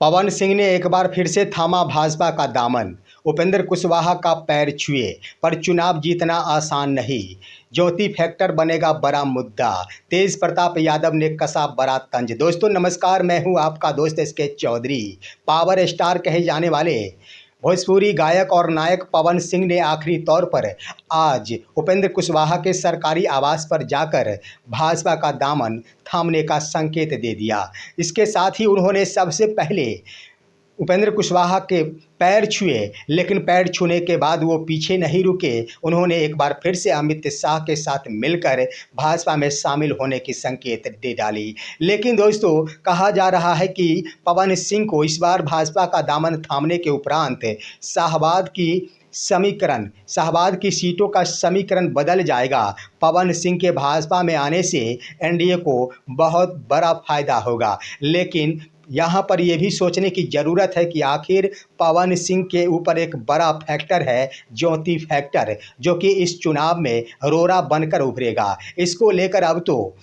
पवन सिंह ने एक बार फिर से थामा भाजपा का दामन। उपेंद्र कुशवाहा का पैर छुए, पर चुनाव जीतना आसान नहीं। ज्योति फैक्टर बनेगा बड़ा मुद्दा। तेज प्रताप यादव ने कसा बड़ा तंज। दोस्तों नमस्कार, मैं हूं आपका दोस्त एसके चौधरी। पावर स्टार कहे जाने वाले भोजपुरी गायक और नायक पवन सिंह ने आखिरी तौर पर आज उपेंद्र कुशवाहा के सरकारी आवास पर जाकर भाजपा का दामन थामने का संकेत दे दिया। इसके साथ ही उन्होंने सबसे पहले उपेंद्र कुशवाहा के पैर छुए, लेकिन पैर छूने के बाद वो पीछे नहीं रुके। उन्होंने एक बार फिर से अमित शाह के साथ मिलकर भाजपा में शामिल होने की संकेत दे डाली। लेकिन दोस्तों कहा जा रहा है कि पवन सिंह को इस बार भाजपा का दामन थामने के उपरांत शाहबाद की सीटों का समीकरण बदल जाएगा। पवन सिंह के भाजपा में आने से एनडीए को बहुत बड़ा फायदा होगा। लेकिन यहाँ पर यह भी सोचने की ज़रूरत है कि आखिर पवन सिंह के ऊपर एक बड़ा फैक्टर है, ज्योति फैक्टर, जो कि इस चुनाव में रोड़ा बनकर उभरेगा। इसको लेकर अब तो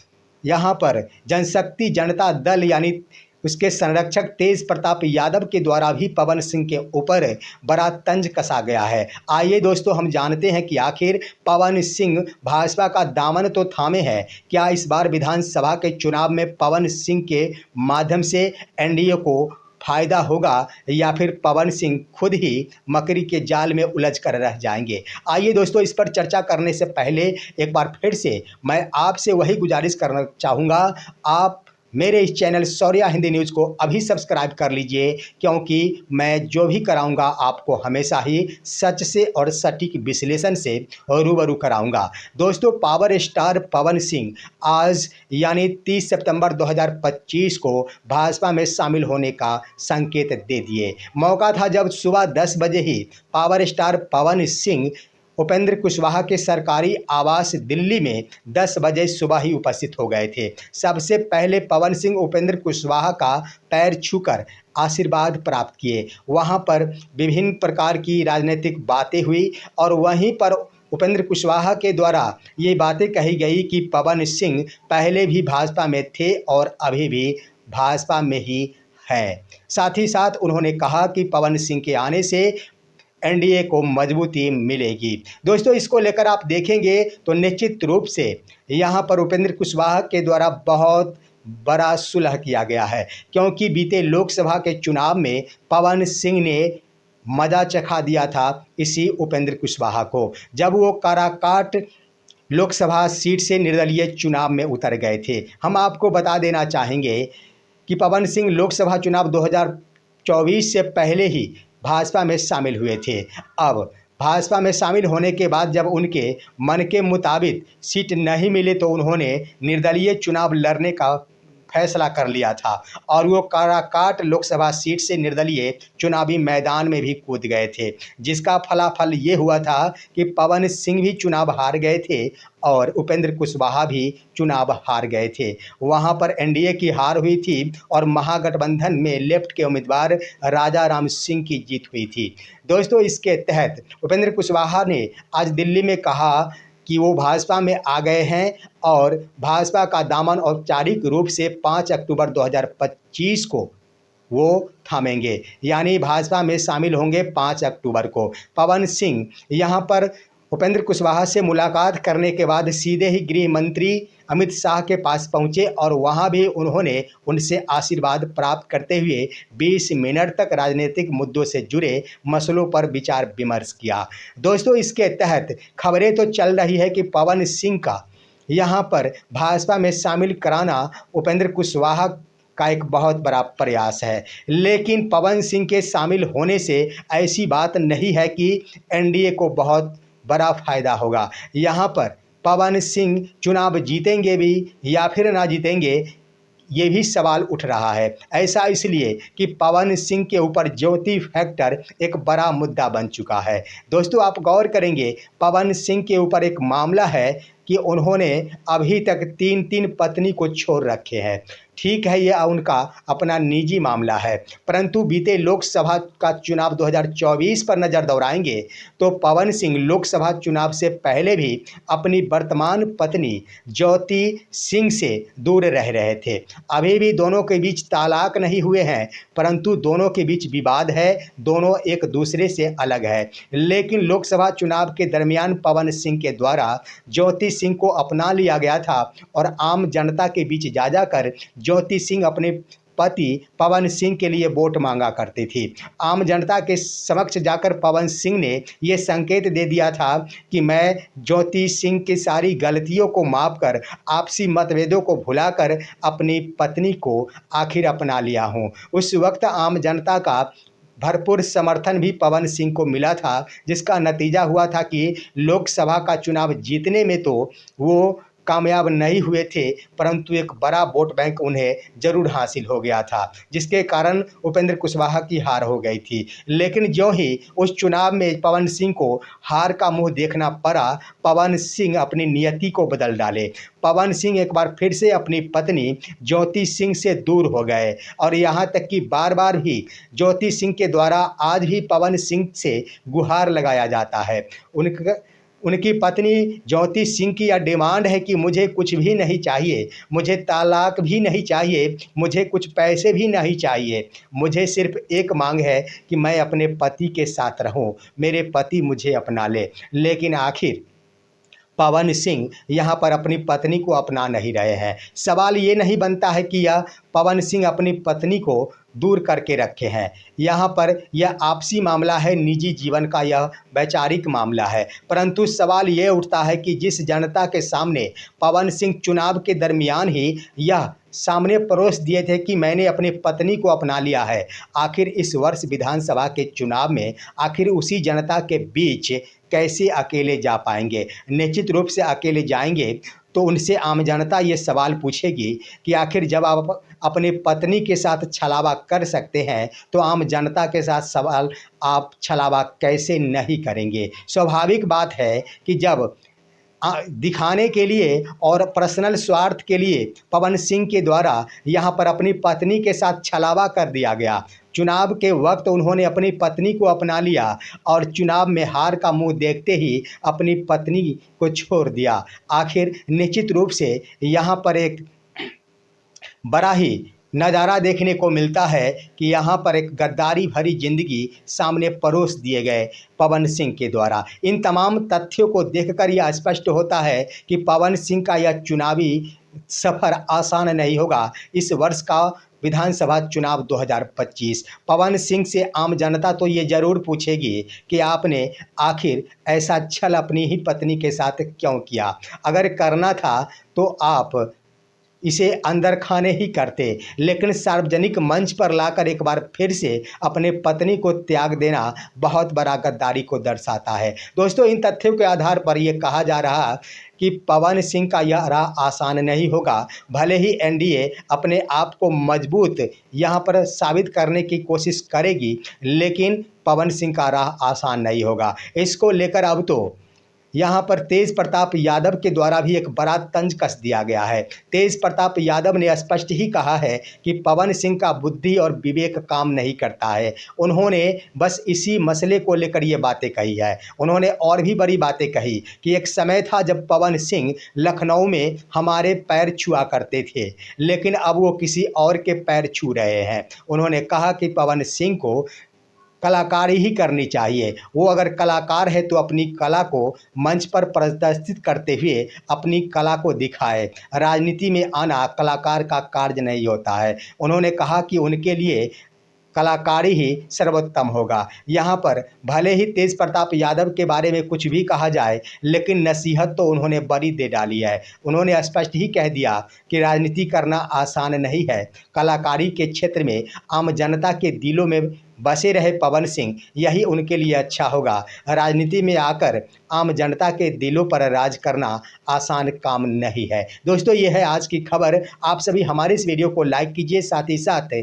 यहाँ पर जनशक्ति जनता दल यानी उसके संरक्षक तेज प्रताप यादव के द्वारा भी पवन सिंह के ऊपर बड़ा तंज कसा गया है। आइए दोस्तों हम जानते हैं कि आखिर पवन सिंह भाजपा का दामन तो थामे है, क्या इस बार विधानसभा के चुनाव में पवन सिंह के माध्यम से एनडीए को फायदा होगा या फिर पवन सिंह खुद ही मकड़ी के जाल में उलझ कर रह जाएंगे। आइए दोस्तों इस पर चर्चा करने से पहले एक बार फिर से मैं आपसे वही गुजारिश करना चाहूँगा, आप मेरे इस चैनल शौर्या हिंदी न्यूज़ को अभी सब्सक्राइब कर लीजिए, क्योंकि मैं जो भी कराऊंगा आपको हमेशा ही सच से और सटीक विश्लेषण से रूबरू कराऊंगा। दोस्तों पावर स्टार पवन सिंह आज यानी 30 सितंबर 2025 को भाजपा में शामिल होने का संकेत दे दिए। मौका था जब सुबह 10 बजे ही पावर स्टार पवन सिंह उपेंद्र कुशवाहा के सरकारी आवास दिल्ली में 10 बजे सुबह ही उपस्थित हो गए थे। सबसे पहले पवन सिंह उपेंद्र कुशवाहा का पैर छूकर आशीर्वाद प्राप्त किए। वहां पर विभिन्न प्रकार की राजनीतिक बातें हुई और वहीं पर उपेंद्र कुशवाहा के द्वारा ये बातें कही गई कि पवन सिंह पहले भी भाजपा में थे और अभी भी भाजपा में ही है। साथ ही साथ उन्होंने कहा कि पवन सिंह के आने से एनडीए को मजबूती मिलेगी। दोस्तों इसको लेकर आप देखेंगे तो निश्चित रूप से यहाँ पर उपेंद्र कुशवाहा के द्वारा बहुत बड़ा सुलह किया गया है, क्योंकि बीते लोकसभा के चुनाव में पवन सिंह ने मजा चखा दिया था इसी उपेंद्र कुशवाहा को, जब वो काराकाट लोकसभा सीट से निर्दलीय चुनाव में उतर गए थे। हम आपको बता देना चाहेंगे कि पवन सिंह लोकसभा चुनाव 2024 से पहले ही भाजपा में शामिल हुए थे। अब भाजपा में शामिल होने के बाद जब उनके मन के मुताबिक सीट नहीं मिले तो उन्होंने निर्दलीय चुनाव लड़ने का फैसला कर लिया था और वो काराकाट लोकसभा सीट से निर्दलीय चुनावी मैदान में भी कूद गए थे, जिसका फलाफल ये हुआ था कि पवन सिंह भी चुनाव हार गए थे और उपेंद्र कुशवाहा भी चुनाव हार गए थे। वहां पर एनडीए की हार हुई थी और महागठबंधन में लेफ्ट के उम्मीदवार राजा राम सिंह की जीत हुई थी। दोस्तों इसके तहत उपेंद्र कुशवाहा ने आज दिल्ली में कहा कि वो भाजपा में आ गए हैं और भाजपा का दामन औपचारिक रूप से 5 अक्टूबर 2025 को वो थामेंगे, यानी भाजपा में शामिल होंगे 5 अक्टूबर को। पवन सिंह यहाँ पर उपेंद्र कुशवाहा से मुलाकात करने के बाद सीधे ही गृह मंत्री अमित शाह के पास पहुंचे और वहां भी उन्होंने उनसे आशीर्वाद प्राप्त करते हुए 20 मिनट तक राजनीतिक मुद्दों से जुड़े मसलों पर विचार विमर्श किया। दोस्तों इसके तहत खबरें तो चल रही है कि पवन सिंह का यहाँ पर भाजपा में शामिल कराना उपेंद्र कुशवाहा का एक बहुत बड़ा प्रयास है, लेकिन पवन सिंह के शामिल होने से ऐसी बात नहीं है कि एनडीए को बहुत बड़ा फायदा होगा। यहाँ पर पवन सिंह चुनाव जीतेंगे भी या फिर ना जीतेंगे, ये भी सवाल उठ रहा है। ऐसा इसलिए कि पवन सिंह के ऊपर ज्योति फैक्टर एक बड़ा मुद्दा बन चुका है। दोस्तों आप गौर करेंगे, पवन सिंह के ऊपर एक मामला है कि उन्होंने अभी तक 3-3 पत्नी को छोड़ रखे हैं। ठीक है, यह उनका अपना निजी मामला है, परंतु बीते लोकसभा का चुनाव 2024 पर नज़र दौड़ाएंगे तो पवन सिंह लोकसभा चुनाव से पहले भी अपनी वर्तमान पत्नी ज्योति सिंह से दूर रह रहे थे। अभी भी दोनों के बीच तलाक नहीं हुए हैं, परंतु दोनों के बीच विवाद है, दोनों एक दूसरे से अलग है। लेकिन लोकसभा चुनाव के दरमियान पवन सिंह के द्वारा ज्योति सिंह को अपना लिया गया था और आम जनता के बीच जा जाकर ज्योति सिंह अपने पति पवन सिंह के लिए वोट मांगा करती थी। आम जनता के समक्ष जाकर पवन सिंह ने ये संकेत दे दिया था कि मैं ज्योति सिंह की सारी गलतियों को माफ कर, आपसी मतभेदों को भुलाकर अपनी पत्नी को आखिर अपना लिया हूँ। उस वक्त आम जनता का भरपूर समर्थन भी पवन सिंह को मिला था, जिसका नतीजा हुआ था कि लोकसभा का चुनाव जीतने में तो वो कामयाब नहीं हुए थे, परंतु एक बड़ा वोट बैंक उन्हें जरूर हासिल हो गया था, जिसके कारण उपेंद्र कुशवाहा की हार हो गई थी। लेकिन ज्यों ही उस चुनाव में पवन सिंह को हार का मुंह देखना पड़ा, पवन सिंह अपनी नियति को बदल डाले। पवन सिंह एक बार फिर से अपनी पत्नी ज्योति सिंह से दूर हो गए और यहाँ तक कि बार बार भी ज्योति सिंह के द्वारा आज भी पवन सिंह से गुहार लगाया जाता है। उनकी पत्नी ज्योति सिंह की यह डिमांड है कि मुझे कुछ भी नहीं चाहिए, मुझे तलाक भी नहीं चाहिए, मुझे कुछ पैसे भी नहीं चाहिए, मुझे सिर्फ एक मांग है कि मैं अपने पति के साथ रहूं, मेरे पति मुझे अपना ले। लेकिन आखिर पवन सिंह यहाँ पर अपनी पत्नी को अपना नहीं रहे हैं। सवाल ये नहीं बनता है कि यह पवन सिंह अपनी पत्नी को दूर करके रखे हैं। यहाँ पर यह आपसी मामला है, निजी जीवन का यह वैचारिक मामला है, परंतु सवाल ये उठता है कि जिस जनता के सामने पवन सिंह चुनाव के दरमियान ही यह सामने परोस दिए थे कि मैंने अपनी पत्नी को अपना लिया है, आखिर इस वर्ष विधानसभा के चुनाव में आखिर उसी जनता के बीच कैसे अकेले जा पाएंगे? निश्चित रूप से अकेले जाएंगे तो उनसे आम जनता ये सवाल पूछेगी कि आखिर जब आप अपनी पत्नी के साथ छलावा कर सकते हैं तो आम जनता के साथ सवाल आप छलावा कैसे नहीं करेंगे? स्वाभाविक बात है कि जब दिखाने के लिए और पर्सनल स्वार्थ के लिए पवन सिंह के द्वारा यहाँ पर अपनी पत्नी के साथ छलावा कर दिया गया, चुनाव के वक्त उन्होंने अपनी पत्नी को अपना लिया और चुनाव में हार का मुंह देखते ही अपनी पत्नी को छोड़ दिया। आखिर निश्चित रूप से यहाँ पर एक बड़ा ही नज़ारा देखने को मिलता है कि यहाँ पर एक गद्दारी भरी जिंदगी सामने परोस दिए गए पवन सिंह के द्वारा। इन तमाम तथ्यों को देखकर यह स्पष्ट होता है कि पवन सिंह का यह चुनावी सफ़र आसान नहीं होगा। इस वर्ष का विधानसभा चुनाव 2025 पवन सिंह से आम जनता तो ये ज़रूर पूछेगी कि आपने आखिर ऐसा छल अपनी ही पत्नी के साथ क्यों किया? अगर करना था तो आप इसे अंदर खाने ही करते, लेकिन सार्वजनिक मंच पर लाकर एक बार फिर से अपने पत्नी को त्याग देना बहुत बड़ा गद्दारी को दर्शाता है। दोस्तों, इन तथ्यों के आधार पर यह कहा जा रहा कि पवन सिंह का यह राह आसान नहीं होगा। भले ही एनडीए अपने आप को मजबूत यहाँ पर साबित करने की कोशिश करेगी, लेकिन पवन सिंह का राह आसान नहीं होगा। इसको लेकर अब तो यहाँ पर तेज प्रताप यादव के द्वारा भी एक बड़ा तंज कस दिया गया है। तेज प्रताप यादव ने स्पष्ट ही कहा है कि पवन सिंह का बुद्धि और विवेक काम नहीं करता है। उन्होंने बस इसी मसले को लेकर ये बातें कही है। उन्होंने और भी बड़ी बातें कही कि एक समय था जब पवन सिंह लखनऊ में हमारे पैर छुआ करते थे, लेकिन अब वो किसी और के पैर छू रहे हैं। उन्होंने कहा कि पवन सिंह को कलाकारी ही करनी चाहिए। वो अगर कलाकार है तो अपनी कला को मंच पर प्रदर्शित करते हुए अपनी कला को दिखाए। राजनीति में आना कलाकार का कार्य नहीं होता है। उन्होंने कहा कि उनके लिए कलाकारी ही सर्वोत्तम होगा। यहाँ पर भले ही तेज प्रताप यादव के बारे में कुछ भी कहा जाए, लेकिन नसीहत तो उन्होंने बड़ी दे डाली है। उन्होंने स्पष्ट ही कह दिया कि राजनीति करना आसान नहीं है। कलाकारी के क्षेत्र में आम जनता के दिलों में बसे रहे पवन सिंह, यही उनके लिए अच्छा होगा। राजनीति में आकर आम जनता के दिलों पर राज करना आसान काम नहीं है। दोस्तों, ये है आज की खबर। आप सभी हमारे इस वीडियो को लाइक कीजिए, साथ ही साथ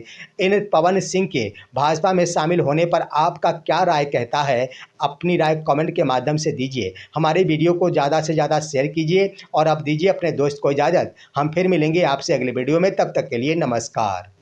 इन पवन सिंह के भाजपा में शामिल होने पर आपका क्या राय कहता है, अपनी राय कमेंट के माध्यम से दीजिए। हमारे वीडियो को ज़्यादा से ज़्यादा शेयर कीजिए और अब दीजिए अपने दोस्त को इजाज़त। हम फिर मिलेंगे आपसे अगले वीडियो में, तब तक के लिए नमस्कार।